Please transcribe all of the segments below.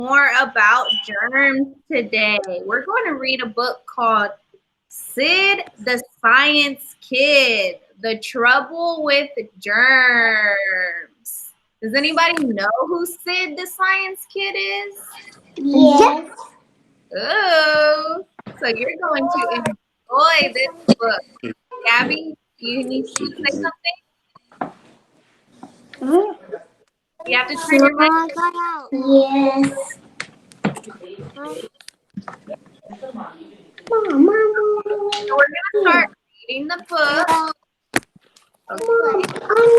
more about germs today. We're going to read a book called Sid the Science Kid, The Trouble with Germs. Does anybody know who Sid the Science Kid is? Yes. Oh, so you're going to enjoy this book. Gabby, you need to say something? You have to turn your mic. Yes. Mama. So we're going to start reading the book. Okay. I'm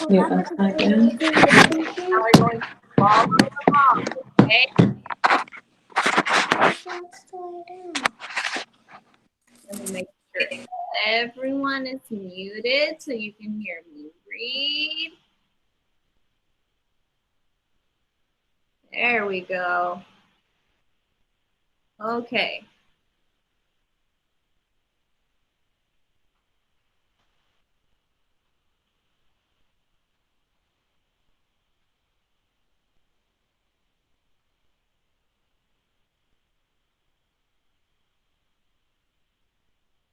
Yeah, upside down. Now we're going to follow along, okay? Let me make sure everyone is muted so you can hear me read. There we go. Okay.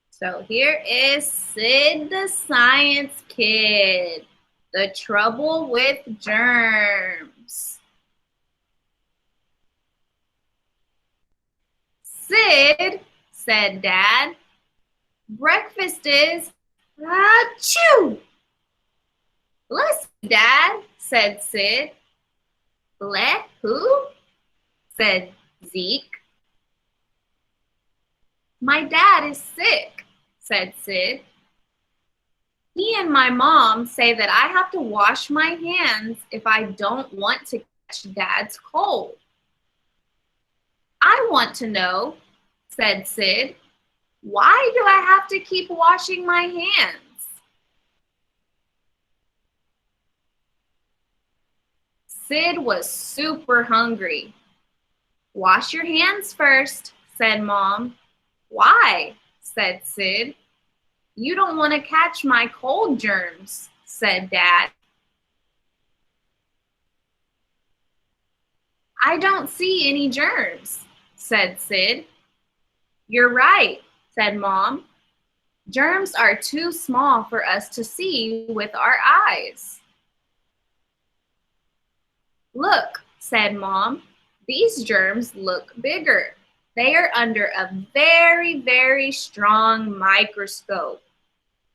So here is Sid the Science Kid, The Trouble with Germs. Sid, said Dad, breakfast is achoo. Bless you, Dad, said Sid. Bleh who? Said Zeke. My dad is sick, said Sid. He and my mom say that I have to wash my hands if I don't want to catch Dad's cold. I want to know, said Sid, why do I have to keep washing my hands? Sid was super hungry. Wash your hands first, said Mom. Why? Said Sid. You don't want to catch my cold germs, said Dad. I don't see any germs, said Sid. You're right, said Mom. Germs are too small for us to see with our eyes. Look, said Mom, these germs look bigger. They are under a very, very strong microscope.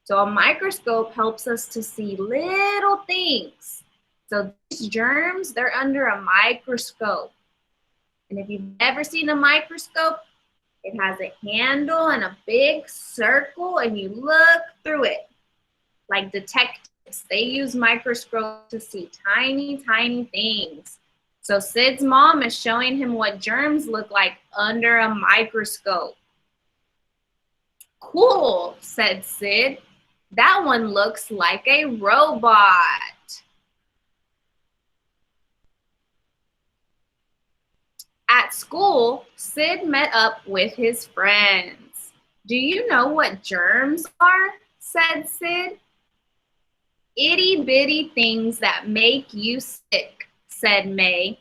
So a microscope helps us to see little things. So these germs, they're under a microscope. And if you've ever seen a microscope, it has a handle and a big circle and you look through it. Like detectives, they use microscopes to see tiny, tiny things. So Sid's mom is showing him what germs look like under a microscope. Cool, said Sid. That one looks like a robot. At school, Sid met up with his friends. Do you know what germs are? Said Sid. Itty bitty things that make you sick, said May.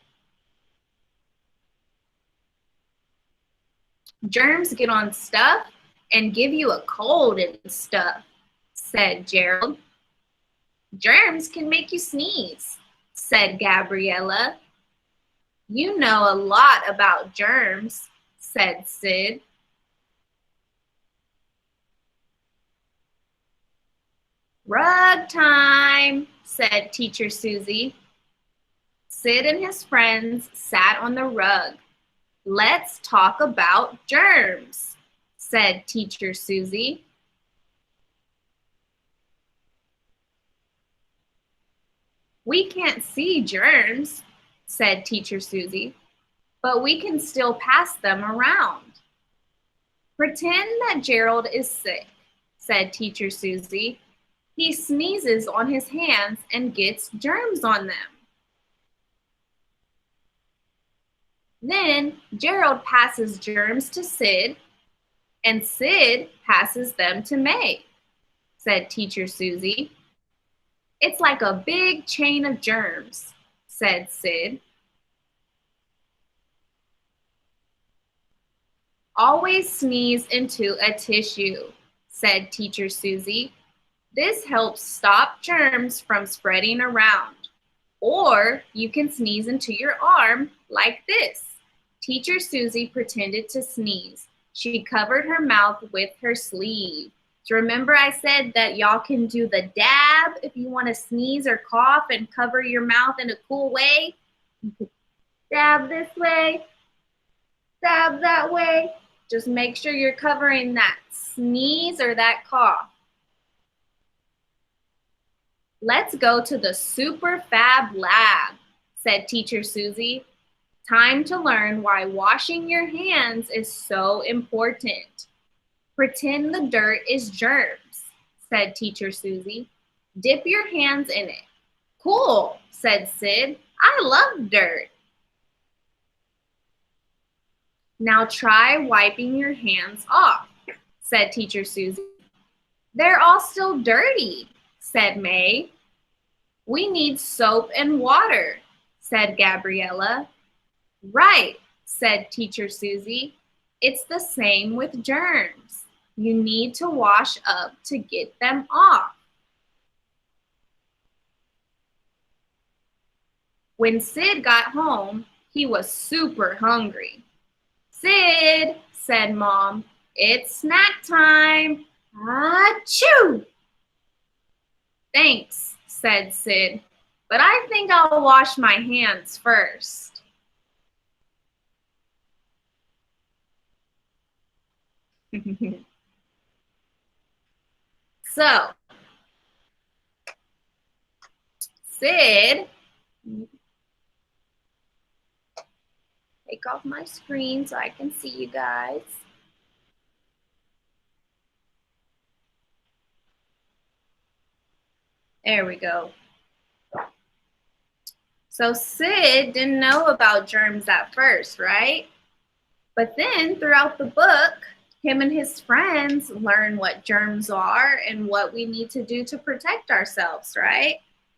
Germs get on stuff and give you a cold and stuff, said Gerald. Germs can make you sneeze, said Gabriella. You know a lot about germs, said Sid. Rug time, said Teacher Susie. Sid and his friends sat on the rug. Let's talk about germs, said Teacher Susie. We can't see germs, said Teacher Susie, but we can still pass them around. Pretend that Gerald is sick, said Teacher Susie. He sneezes on his hands and gets germs on them. Then Gerald passes germs to Sid, and Sid passes them to May, said Teacher Susie. It's like a big chain of germs, said Sid. Always sneeze into a tissue, said Teacher Susie. This helps stop germs from spreading around. Or you can sneeze into your arm like this. Teacher Susie pretended to sneeze. She covered her mouth with her sleeve. So remember I said that y'all can do the dab if you want to sneeze or cough and cover your mouth in a cool way. You could dab this way, dab that way. Just make sure you're covering that sneeze or that cough. Let's go to the Super Fab Lab, said Teacher Susie. Time to learn why washing your hands is so important. Pretend the dirt is germs, said Teacher Susie. Dip your hands in it. Cool, said Sid. I love dirt. Now try wiping your hands off, said Teacher Susie. They're all still dirty, said May. We need soap and water, said Gabriella. Right, said Teacher Susie. It's the same with germs. You need to wash up to get them off. When Sid got home, he was super hungry. Sid, said Mom, it's snack time. Achoo! Thanks, said Sid, but I think I'll wash my hands first. So, Sid, take off my screen so I can see you guys. There we go. So Sid didn't know about germs at first, right? But then throughout the book, him and his friends learn what germs are and what we need to do to protect ourselves, right?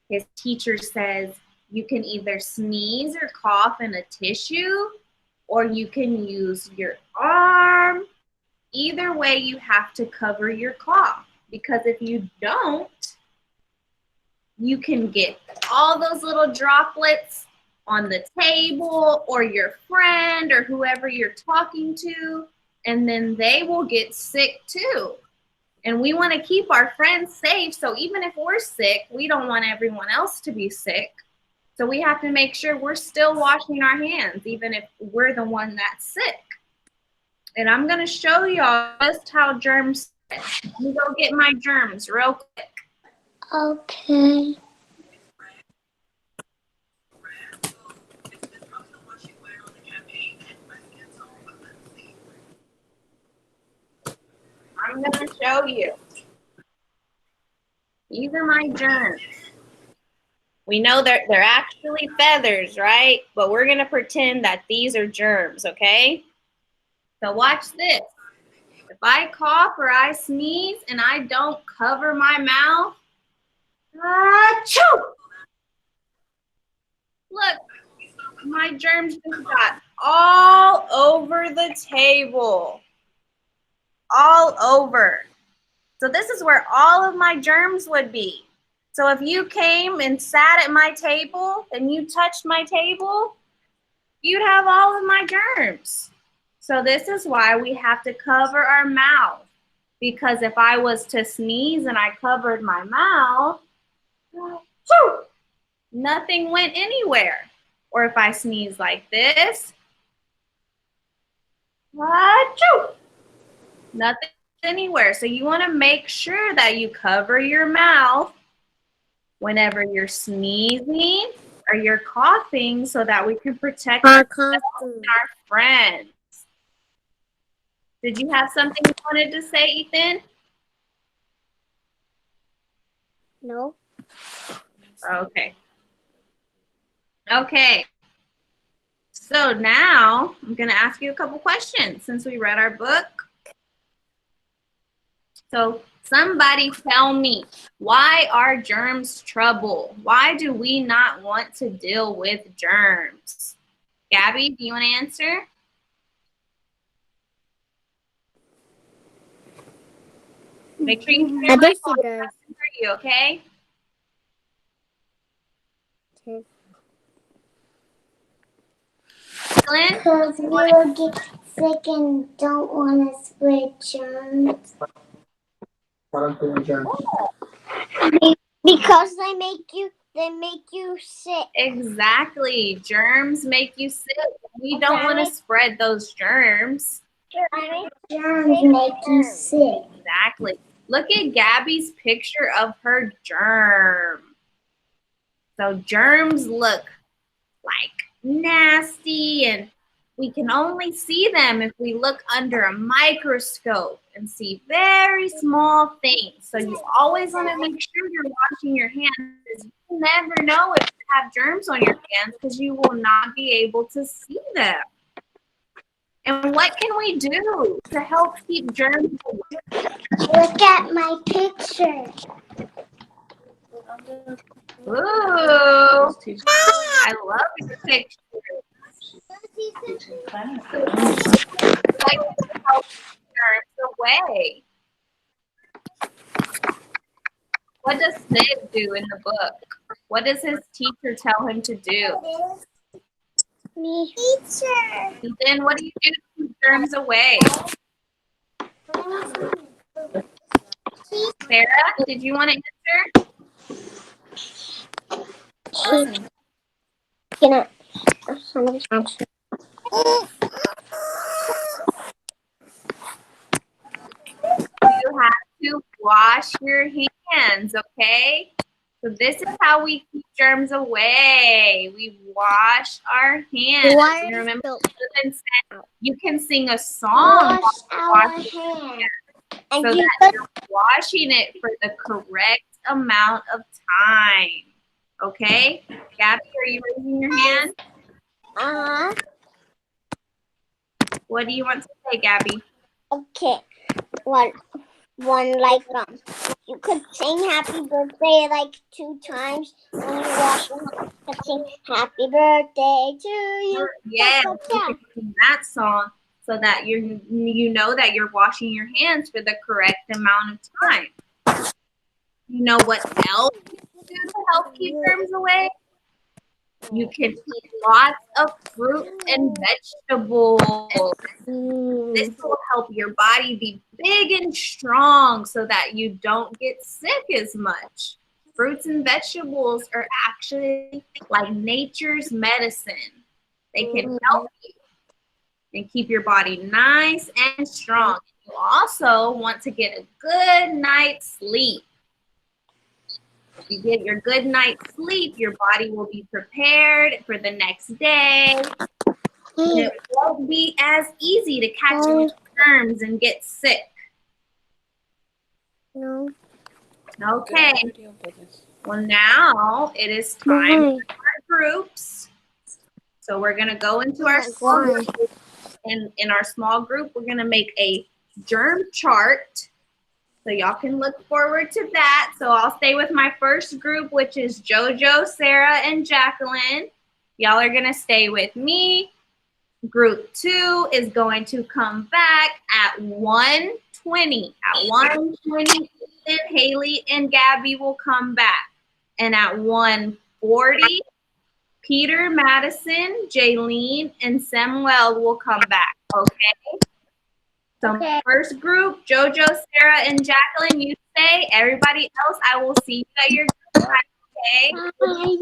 His teacher says you can either sneeze or cough in a tissue, or you can use your arm. Either way, you have to cover your cough, because if you don't, you can get all those little droplets on the table or your friend or whoever you're talking to, and then they will get sick too. And we want to keep our friends safe, so even if we're sick, we don't want everyone else to be sick. So we have to make sure we're still washing our hands, even if we're the one that's sick. And I'm going to show y'all just how germs spread. Let me go get my germs real quick. Okay. I'm going to show you. These are my germs. We know they're actually feathers, right? But we're going to pretend that these are germs, okay? So watch this. If I cough or I sneeze and I don't cover my mouth, achoo! Look, my germs just got all over the table. All over. So this is where all of my germs would be. So if you came and sat at my table and you touched my table, you'd have all of my germs. So this is why we have to cover our mouth. Because if I was to sneeze and I covered my mouth, nothing went anywhere. Or if I sneeze like this, nothing anywhere. So you want to make sure that you cover your mouth whenever you're sneezing or you're coughing, so that we can protect our friends. Did you have something you wanted to say, Ethan? No. Okay. Okay. So now I'm going to ask you a couple questions since we read our book. So somebody tell me, why are germs trouble? Why do we not want to deal with germs? Gabby, do you want to answer? Make sure you hear my phone for you, okay? Okay. Glenn? Because we will get sick and don't want to spread germs. Because they make you sick. Exactly. Germs make you sick. We don't want to spread those germs. Germs make you sick. Exactly. Look at Gabby's picture of her germ. So germs look like nasty, and we can only see them if we look under a microscope and see very small things. So you always want to make sure you're washing your hands, because you never know if you have germs on your hands because you will not be able to see them. And what can we do to help keep germs away? Look at my picture. Ooh, I love your picture. Like to help germs away. What does Sid do in the book? What does his teacher tell him to do? Me. Teacher. Then what do you do to keep germs away? Sarah, did you want to answer? Can I? Somebody answer. You have to wash your hands, okay? So this is how we keep germs away. We wash our hands. And remember, you can sing a song Wash our hands. And so that you're washing it for the correct amount of time. Okay? Gabby, are you raising your hand? What do you want to say, Gabby? Okay. One like you could sing happy birthday like 2 times when you wash your hands. You could sing happy birthday to you. Yes, you can sing that song so that you know that you're washing your hands for the correct amount of time. You know what else you can do to help keep germs away? You can eat lots of fruit and vegetables. This will help your body be big and strong so that you don't get sick as much. Fruits and vegetables are actually like nature's medicine. They can help you and keep your body nice and strong. You also want to get a good night's sleep. If you get your good night's sleep, your body will be prepared for the next day. And it won't be as easy to catch germs and get sick. No. Okay. Well, now it is time for our groups. So we're going to go into our small group. And in our small group, we're going to make a germ chart. So y'all can look forward to that. So I'll stay with my first group, which is JoJo, Sarah, and Jacqueline. Y'all are going to stay with me. Group 2 is going to come back at 1:20. At 1:20, Haley and Gabby will come back. And at 1:40, Peter, Madison, Jaylene, and Samuel will come back. Okay? So first group, JoJo, Sarah, and Jacqueline, you stay. Everybody else, I will see you at your group time, okay? Bye.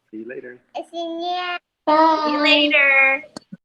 See you later. See you. See you later.